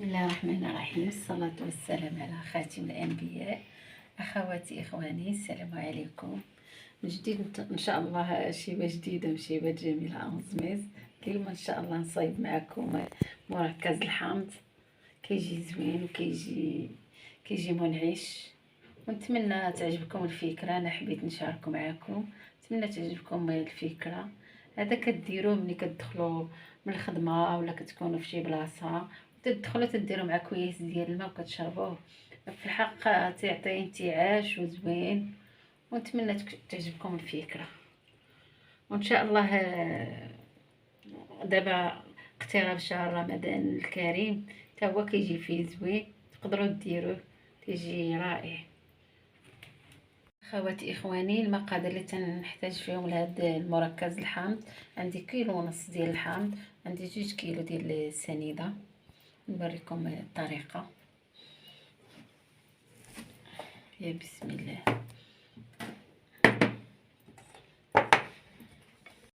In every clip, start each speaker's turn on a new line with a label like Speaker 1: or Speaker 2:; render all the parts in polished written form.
Speaker 1: بسم الله الرحمن الرحيم، الصلاة والسلام على خاتم الأنبياء. أخواتي إخواني، السلام عليكم من جديد. إن شاء الله شيبة جديدة وشيبة جميلة أونزميز. اليوم إن شاء الله نصايب معكم مركز الحامض. كيجي زوين وكيجي منعش، ونتمنى تعجبكم الفكرة. أنا حبيت نشاركو معكم، نتمنى تعجبكم الفكرة. هذا كديروه ملي كتدخلوا من الخدمة ولا كتكونوا في شي بلاصة، تدخلوا تديروا مع كويس ديال الماء وكتشربوه. في الحق تعطي انتعاش وزوين، ونتمنى تعجبكم الفكرة. وان شاء الله دابا اقتراب شهر رمضان الكريم، تا هو كيجي فيه زوين، تقدروا ديروه، تيجي رائع. اخواتي اخواني، المقادير اللي تنحتاج فيهم لهذا المركز الحامض: عندي كيلو ونص ديال الحامض، عندي 2 كيلو ديال السنيده. نوريكم الطريقه. يا بسم الله.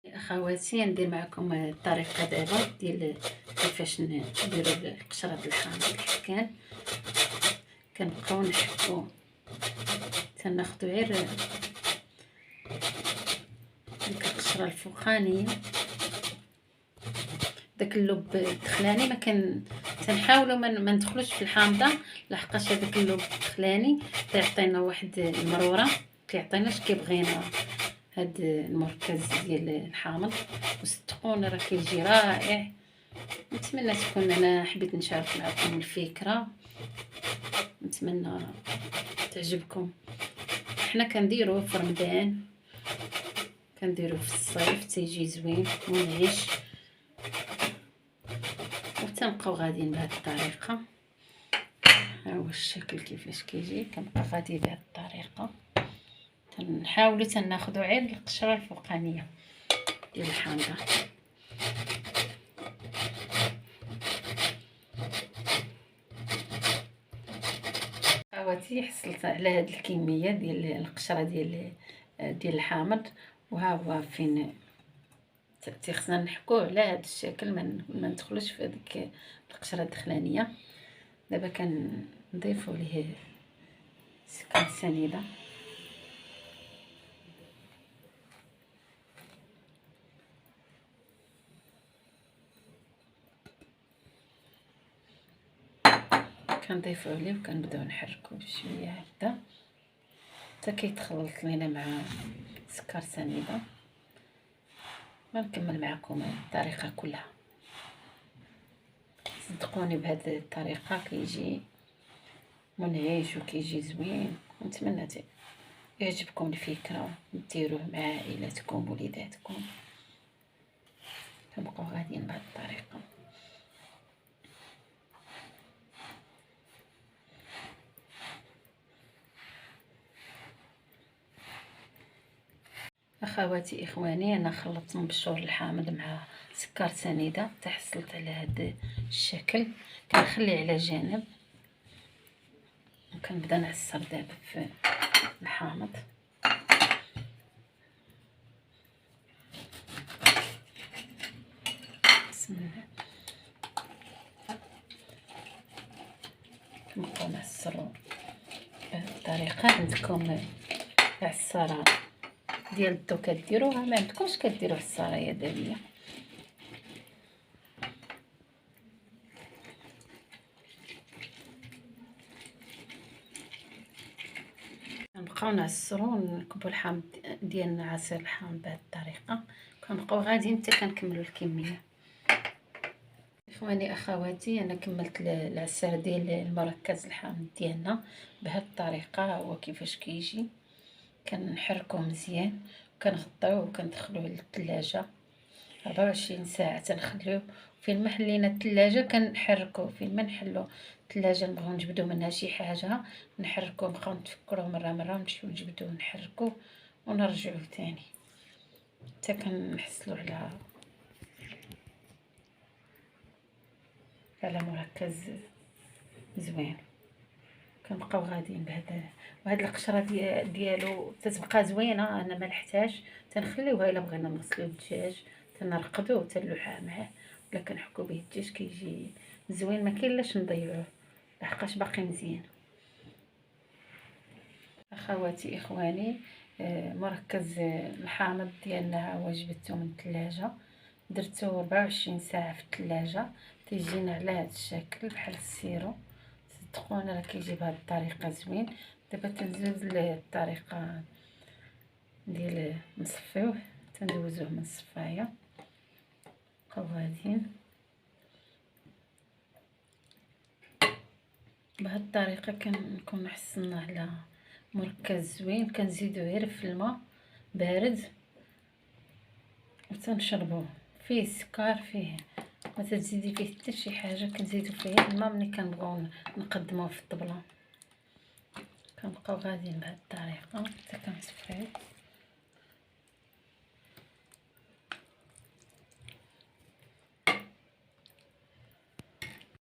Speaker 1: اخواتي، ندير معكم الطريقه دابا ديال كيفاش نديروا القشره ديال الحامض الحكان. كنبقاو نحكو تناخدو غير ديك القشره الفوقانيه، داك اللب الدخلاني ما تنحاولوا ما ندخلوش في الحامضه، لحقاش هذاك اللب الدخلاني كيعطينا واحد المروره، كيعطيناش كيبغينا هاد المركز ديال الحامض. وصدقوني راه كيجي رائع. نتمنى تكون انا حبيت نشارك معكم الفكره، نتمنى تعجبكم. حنا كنديروه في رمضان، كنديروه في الصيف، تيجي زوين ونعيش. وتنبقاو غاديين بهذه الطريقه. ها هو الشكل كيفاش كيجي. كنبقى غادي بهذه الطريقه، تنحاولوا تناخذوا غير القشره الفوقانيه ديال الحامضه. خواتي، حصلت على هذه الكميه ديال القشره ديال الحامض، وها هو فين خصنا نحكوه على هذا الشكل، ما ندخلوش في هذيك القشره الدخلانيه. دابا كنضيفوا ليه سكر سنيده، كنضيفوا عليه وكنبداو نحركوا بشويه هكذا حتى كيتخلط لينا مع سكر سنيده. غنكمل معكم الطريقه كلها. صدقوني بهذه الطريقه كيجي منعش وكيجي زوين. نتمنى يعجبكم الفكره، ديروه مع عائلتكم وليداتكم. كنبقاو غاديين بهذه الطريقه. اخواتي اخواني، انا خلطت مبشور الحامض مع سكر سنيده حتى حصلت على هذا الشكل. كنخليه على جانب، وكنبدا نعصر دابا في الحامض. بسم الله. كنبقاو نعصرو بهذه الطريقه. عندكم عصاره ديال الضو كديروها، ما عندكمش كديروا عصاره يدويه. كنبقاو نعصرو ونكبوا الحامض ديالنا، عصير الحامض بهذه الطريقه. كنبقاو غاديين حتى كنكملوا الكميه. اخواني اخواتي، انا كملت العصير ديال المركز الحامض ديالنا بهذه الطريقه. هو كيفاش كيجي. كنحركوه مزيان، كنغطيوه وكندخلوه للثلاجه 24 ساعه. تنخليوه فين ما حلينا الثلاجه كنحركوه. فين ما نحلو الثلاجه نبغيو نجبدو منها شي حاجه، نحركوه، نبقاو نتفكروه مره ونمشيو نجبدوه ونحركوه ونرجعوه تاني حتى كنحصلوا على مركز زوين. كنبقاو غاديين بهذا. وهاد القشره ديالو تتبقى زوينه. انا ما نحتاج تنخليوها. الا بغينا نغسلو الدجاج تنرقدوه تنلوحاه معاه، ولا كنحكو به الدجاج كيجي زوين، ما كاينلاش نضيعوه لحقاش باقي مزيان. اخواتي اخواني، مركز الحامض ديالنا ها هو جبدته من الثلاجه، درتو 24 ساعه في الثلاجه، تيجينا على هذا الشكل بحال السيرو. صدقوني راه كيجي بهذه الطريقه زوين. دابا تنزوز الطريقه ديال نصفيوه، تندوزوه من الصفايه. بقاو غاديين بهذه الطريقه، كنكون حصلنا على مركز زوين. كنزيدو غير في الماء بارد وتنشربوه. فيه السكر، فيه ما تزيدي فيه حتى شي حاجه. كنزيدو فيه الماء ملي كنبغيو نقدموه في الطبله. كنبقاو غاديين بهذه الطريقه حتى كنصفيو.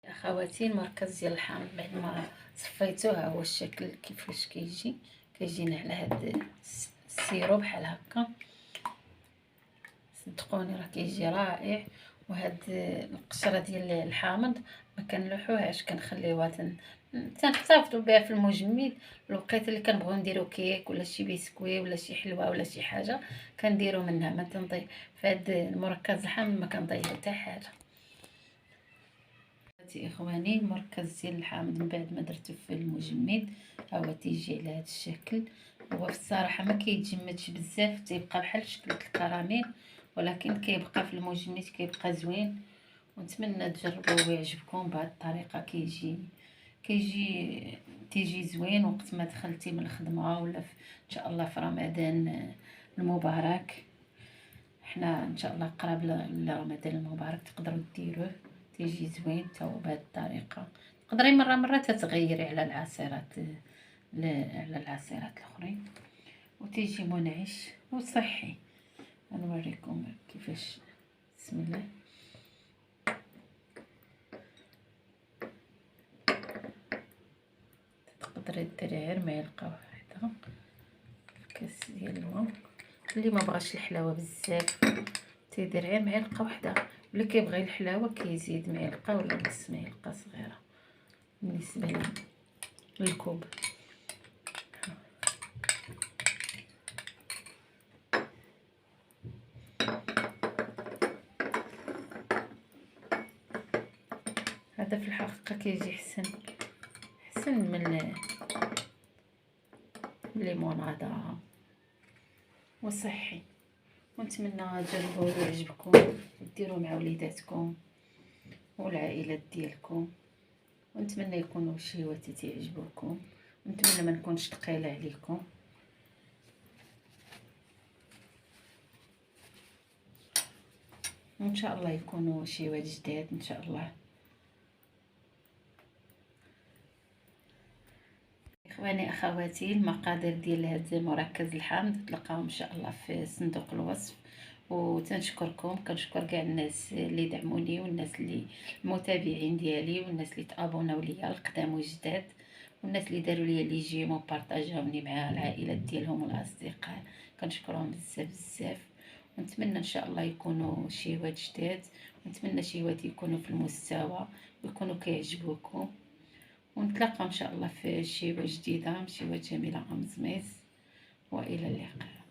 Speaker 1: اخواتي المركز ديال الحامض بعد ما صفيتوه ها هو الشكل كيفاش كيجينا على هذا السيرو بحال هكا. صدقوني راه كيجي رائع. وهاد القشره ديال الحامض ما كنلوحوهاش، كنخليوها تنحتفظوا بها في المجمد. الوقيته اللي كنبغيو نديرو كيك ولا شي بسكوي ولا شي حلوه ولا شي حاجه كنديرو منها. ما تنضيع في هاد المركز الحامض، ما كنضيعو حتى حاجه. اخواني المركز ديال الحامض من بعد ما درتو في المجمد ها هو تيجي على هذا الشكل. هو في الصراحه ما كيتجمدش بزاف، تيبقى بحال شكل الكراميل، ولكن كيبقى في المجمد كيبقى زوين. ونتمنى تجربوه ويعجبكم بهذه الطريقه. تيجي زوين وقت ما دخلتي من الخدمه ولا ان شاء الله في رمضان المبارك. حنا ان شاء الله قراب لرمضان المبارك تقدروا ديروه، تيجي زوين تا هو بهذه الطريقه. تقدري مره تتغيري على العصيرات الاخرين، وتيجي منعش وصحي. غنوريكم كيفاش. بسم الله. تقدري ديري غير معلقه واحده في كاس ديال الماء. اللي ما بغاش الحلاوه بزاف تيدير غير معلقه واحده، واللي كيبغي الحلاوه كيزيد معلقه ولا نص معلقه صغيره بالنسبه للكوب. هذا في الحقيقه كيجي حسن من الليموناده وصحي. ونتمنى تجربوه ويعجبكم وديروه مع وليداتكم والعائلات ديالكم. ونتمنى يكونوا شيواتي تعجبوكم، ونتمنى ما نكونش ثقيله عليكم. وان شاء الله يكونوا شيوات جداد ان شاء الله. اخواني اخواتي المقادير ديال هذا مركز الحامض تلقاهم ان شاء الله في صندوق الوصف. وتنشكركم، كنشكر كاع الناس اللي دعموني، والناس اللي المتابعين ديالي، والناس اللي تابوناو ليا القدام والجداد، والناس اللي داروا لي لي جيم وبارطاجاوني مع العائلات ديالهم والاصدقاء. كنشكرهم بزاف بزاف. ونتمنى ان شاء الله يكونوا شيوات جداد، ونتمنى شيوات يكونوا في المستوى ويكونوا كيعجبوكم. ونتلاقى ان شاء الله في شيوه جديده، شيوه جميله امزميز، والى اللقاء.